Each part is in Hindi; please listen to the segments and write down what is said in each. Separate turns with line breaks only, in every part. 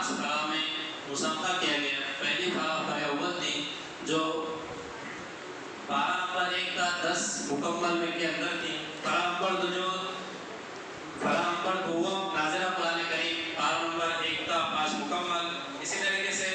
फराह में मुसाफा किया गया। पहली फराह अव्वल थी जो 12 नंबर 1 का 10 मुकम्मल में के अंदर थी। फराह नंबर 2 जो फराह नंबर 2 नाज़िरा कुरान करीम 12 नंबर 1 का 5 मुकम्मल। इसी तरीके से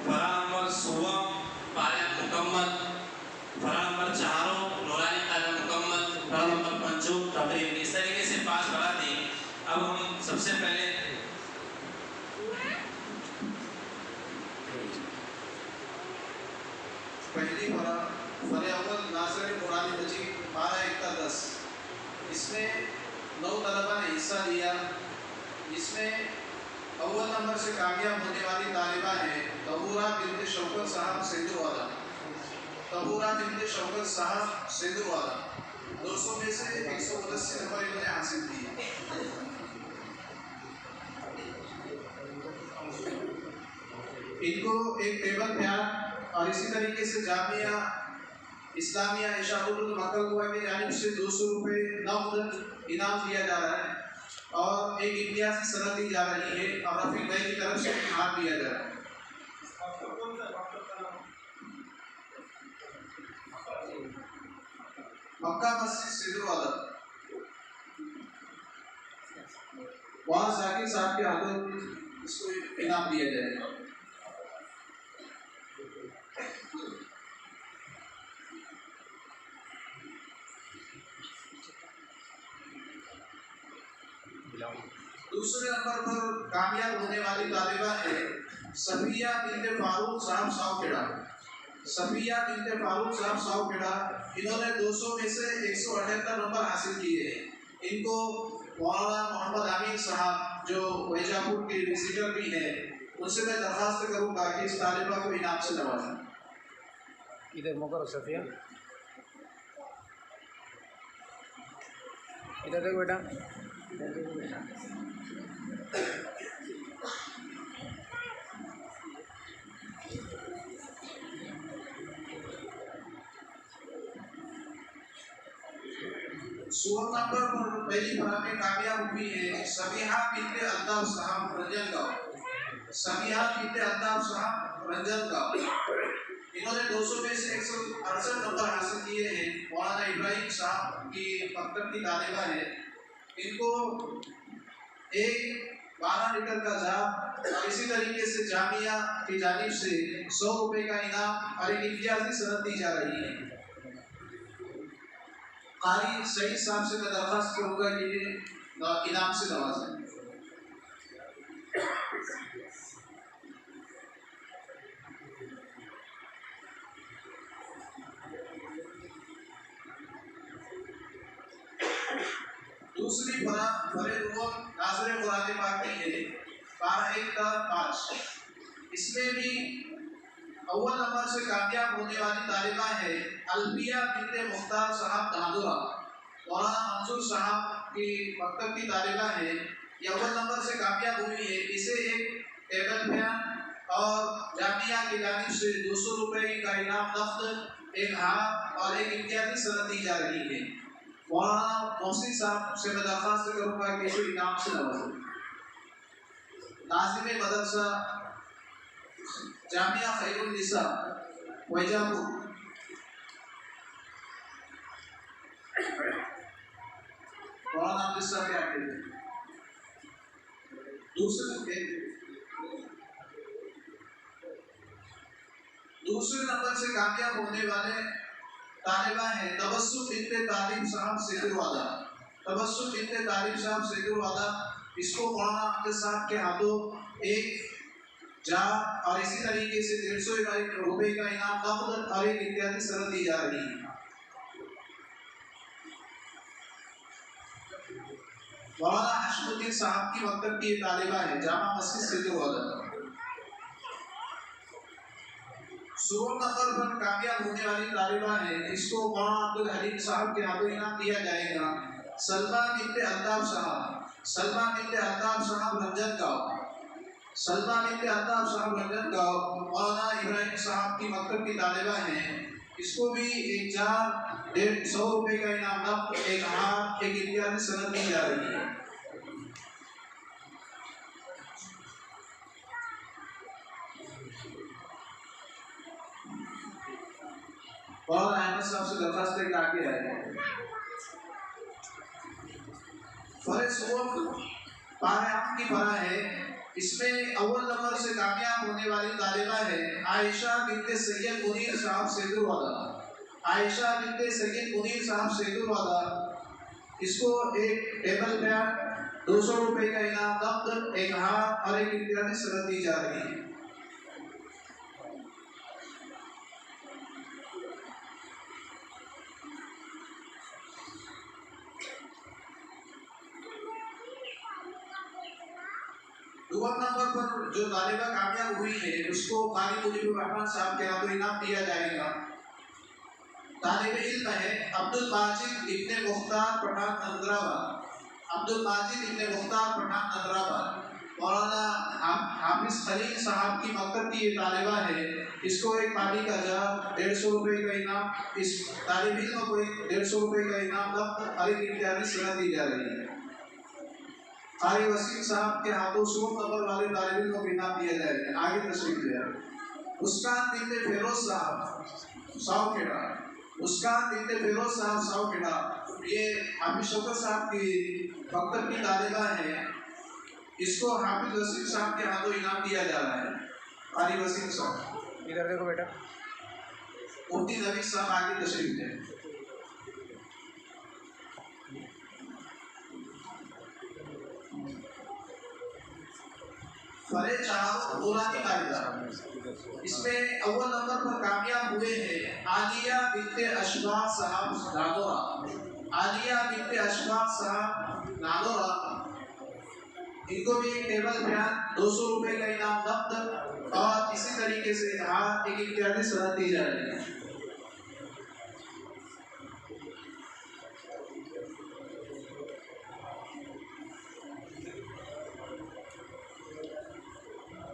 फराह नंबर 16 पाया मुकम्मल, फराह नंबर 4 नूरानी ताला मुकम्मल, फराह नंबर 5 तकरीर। इस तरीके से 5 फराह थी। अब हम सबसे पहले
पहली फराह अव्वल नाज़िर कुरान मजीद 12 1 का 10, इसमें 9 तलबा ने हिस्सा लिया। इसमें अव्वल नंबर से कामयाब होने वाली तालिबा है तबूरा बिन्ते शौकत साहब सिंधुवाला। तबूरा बिन्ते शौकत साहब सिंधुवाला 200 में से 189 नंबर इन्होंने हासिल किए। इनको एक टेबल फैन और इसी तरीके से जामिया इस्लामिया इशारुल मकलवा की जानिब से 200 रुपये नकद इनाम दिया जा रहा है और एक इम्तियाजी सनद दी जा रही है और रफीक भाई की तरफ से हाथ दिया जा रहा है। मक्का मस्जिद सिंधुवाला वहाँ जाकिर साहब के हाथों इसको इनाम दिया जाएगा। दूसरे नंबर पर कामयाब होने वाली तालिबा है सफिया बिन्ते फारूक साहब सावखेड़ा। सफिया बिन्ते फारूक साहब सावखेड़ा इन्होंने 200 में से 178 नंबर हासिल किए हैं। इनको मौलाना मोहम्मद आमीन साहब जो वैजापुर के विजिटर भी हैं, उनसे मैं दरख्वास्त करूँगा कि इस तालिबा को इनाम से नवाजें।
इधर मुकर सफिया, इधर देखो बेटा, इधर देखो बेटा।
सोलह नंबर पर पहली फराह में कामयाब हुई है समीहा बिन्ते अल्ताफ साहब रंजनगांव। समीहा बिन्ते अल्ताफ साहब रंजनगांव इन्होंने 200 में से 168 नंबर हासिल किए हैं। मौलाना इब्राहिम साहब की मकतब की तालिबा है। इनको एक 12 लीटर का जार और इसी तरीके से जामिया की जानिब से 100 रुपये का इनाम और एक इम्तियाजी सनद दी जा रही है। कारी सही साहब से मैं दरख्वास्त करूँगा कि इनाम से नवाजें। दूसरी फराह नाज़िर कुरान पाक की है 12 1 का 5। इसमें भी अव्वल नंबर से कामयाब होने वाली तालिबा है अलबिया बिन्ते मुख्तार साहब धादुरा। मौलाना मंसूर साहब की मकतब की तालिबा है। ये अव्वल नंबर से कामयाब हुई है। इसे एक टेबल फैन और जामिया की जानिब से 200 रुपये का इनाम नफ्द, एक हाथ और एक इम्तियाजी सनद दी जा रही है। मौलाना मोहसिन साहब से मैं दरख्वास्त करूँगा कि इसे इनाम से नवाजें। नाज़िम मदरसा जामिया खैरुल निसा वैजापुर मौलाना अब्दुल साहब के आगे दूसरे नंबर से कामयाब होने वाले तालिबा है तबस्सुम बिन्ते तालिब साहब सिंधुवाला। तबस्सुम बिन्ते तालिब साहब सिंधुवाला इसको मौलाना अब्दुल साहब के हाथों एक जार और इसी तरीके से 150 रुपये का इनाम नकद और एक इत्यादि सनद दी जा रही है। मौलाना हशमुद्दीन साहब की मकतब की तालिबा है जामा मस्जिद सिंधुवाला। 16 नंबर पर कामयाब होने वाली तालिबा है। इसको मौलाना अब्दुल हलीम साहब के हाथों इनाम दिया जाएगा। सलमा बिन्ते अल्ताफ साहब, सलमा बिन्ते अल्ताफ साहब रंजनगांव। सलमा बिन्ते अल्ताफ साहब रंजनगांव मौलाना इब्राहिम साहब की मकतब की तालिबा है। इसको भी एक जार 150 रुपये का इनाम नकद, एक हाथ, एक इत्यादि सनद दी जा रही है। और अहमद साहब से दरखास्त लेकर आगे आए। पाराम की परा है, इसमें अव्वल नंबर से कामयाब होने वाली तालिबा है आयशा बिनते सैयद मुनीर साहब सैदुलवादा। आयशा बिनते सैयद मुनीर साहब सैदुलवादा, इसको एक टेबल फैन, 200 रुपए का इनाम, नकद, एक हार और एक इम्तियाजी सनद दी जा रही है। दुआ नंबर पर जो तालिबा कामयाब हुई है उसको कारी मुजीबुर रहमान साहब के हाथों इनाम दिया जाएगा। तालिब इल्म है अब्दुल माजिद इब्ने मुख्तार पठान नंदराबाद। अब्दुल माजिद इब्ने मुख्तार पठान नंदराबाद, मौलाना हाफिज खलील साहब की मकतब की ये तालिबा है। इसको एक पानी का जार, 150 रुपए का इनाम, इस तालिब इल्म को एक 150 रुपए का इनाम, नकद और एक इम्तियाजी सनद दी जा रही है। कारी वसीम साहब के हाथों 100 नंबर वाले तालिब इल्म को इनाम दिया जाएगा। आगे तशरीफ ले मुस्कान बिनते फिरोज साहब सावखेड़ा। मुस्कान बिनते फिरोज साहब सावखेड़ा, ये हाफिज शौकत साहब की मकतब की तालिबा है। इसको हाफिज वसीम साहब के हाथों इनाम दिया जा रहा है। कारी वसीम साहब
इधर देखो बेटा।
मुफ्ती नबी साहब आगे तशरीफ ले। फरे चारों पुरानी कायदा, इसमें अव्वल नंबर पर कामयाब हुए हैं आलिया बिनते अशफाक साहब नादोरा। आलिया बिनते अशफाक साहब नादोरा, इनको भी एक टेबल फैन, 200 रुपए का इनाम, नकद और इसी तरीके से एक इम्तियाजी सनद दी जा रही है।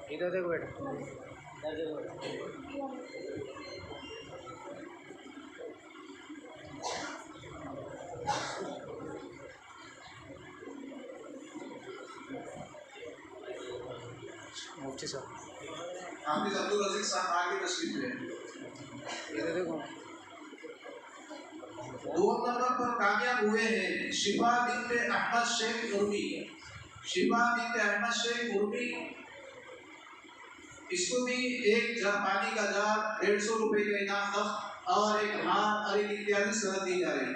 इधर देखो बेटा। इधर देखो बेटा। मुफ्ती साहब
हाफिज अब्दुल रजीक साहब आगे तशरीफ ले।
इधर देखो।
दो नंबर पर कामयाब हुए हैं शिफा बिनते अहमद शेख उर्मी। शिफा बिनते अहमद शेख उर्मी, इसको भी एक पानी का जार, 150 रुपए का इनाम, नकद और एक हार और एक इम्तियाजी सनद दी जा रही है।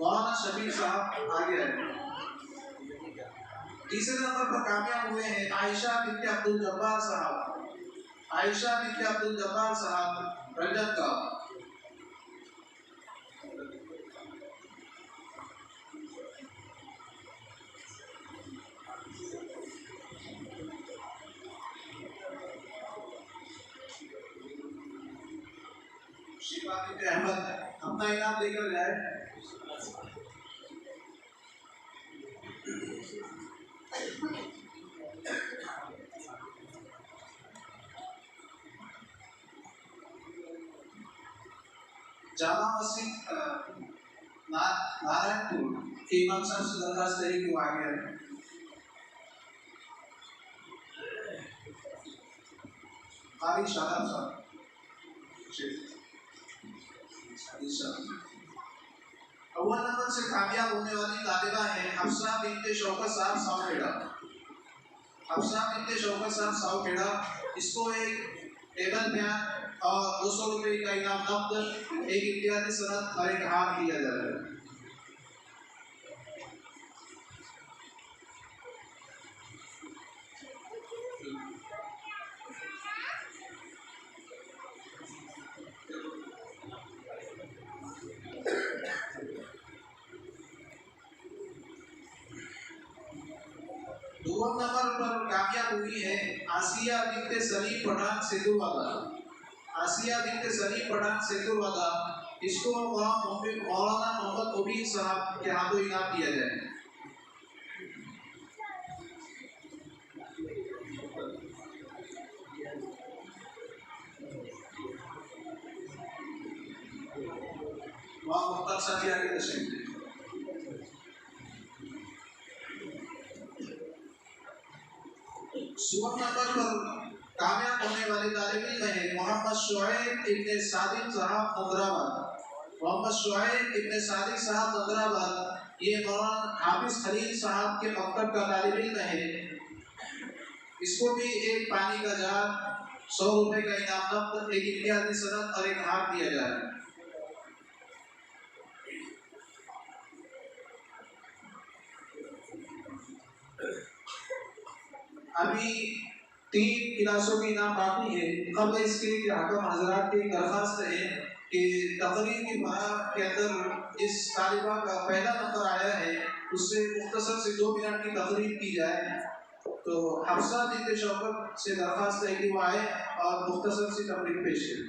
मौलाना शबीर साहब आगे आए। तीसरे नंबर पर कामयाब हुए हैं आयशा बिनते अब्दुल जब्बार साहब। आयशा बिनते अब्दुल जब्बार साहब रजत का। शिफा बिनते अहमद अपना इनाम लेकर जाए। जामा मस्जिद नारायणपुर के इमाम साहब से दरखास्त है कि वो आगे आए। कारी शादाब साहब अव्वल नंबर से कामयाब होने वाली तालिबा है हफ्सा बिनते शौकत साहब सावखेड़ा। हफ्सा बिनते शौकत साहब सावखेड़ा, इसको एक टेबल फैन और 200 रुपए का इनाम, नकद, एक इम्तियाजी सनद और एक हार दिया जा रहा है। दूसरा नंबर पर कामयाब हुई है आसिया बिनते सलीम पठान सैदुलवादा। आसिया बिनते सलीम पठान सैदुलवादा, इसको मौलाना मोहम्मद मुबीन साहब के हाथों इनाम दिया जाए। वहाँ मुख्तार साहब आगे तशरीफ ले। 16 नंबर पर कामयाब होने वाले तालिब इल्म है मोहम्मद शुएब इब्ने सादिक साहब हैदराबाद। मोहम्मद शुएब इब्ने सादिक साहब हैदराबाद ये मौलाना हाफिज खलील साहब के मकतब का तालिब इल्म है। इसको भी एक पानी का जार 100 रुपए का इनाम नकद, एक इम्तियाजी सनद और एक हार दिया जा रहा है। अभी 3 क्लासों के इनाम बाकी है। कबल इसके कि हकम हजरात की दरखास्त है कि तकरीर की बारह के अंदर इस तालिबा का पहला नंबर आया है उससे मुख्तसर से 2 मिनट की तकरीर की जाए। तो हफ्सा बिन्त शौकत से दरखास्त है कि वो आए और मुख्तसर सी तकरीर पेश करें।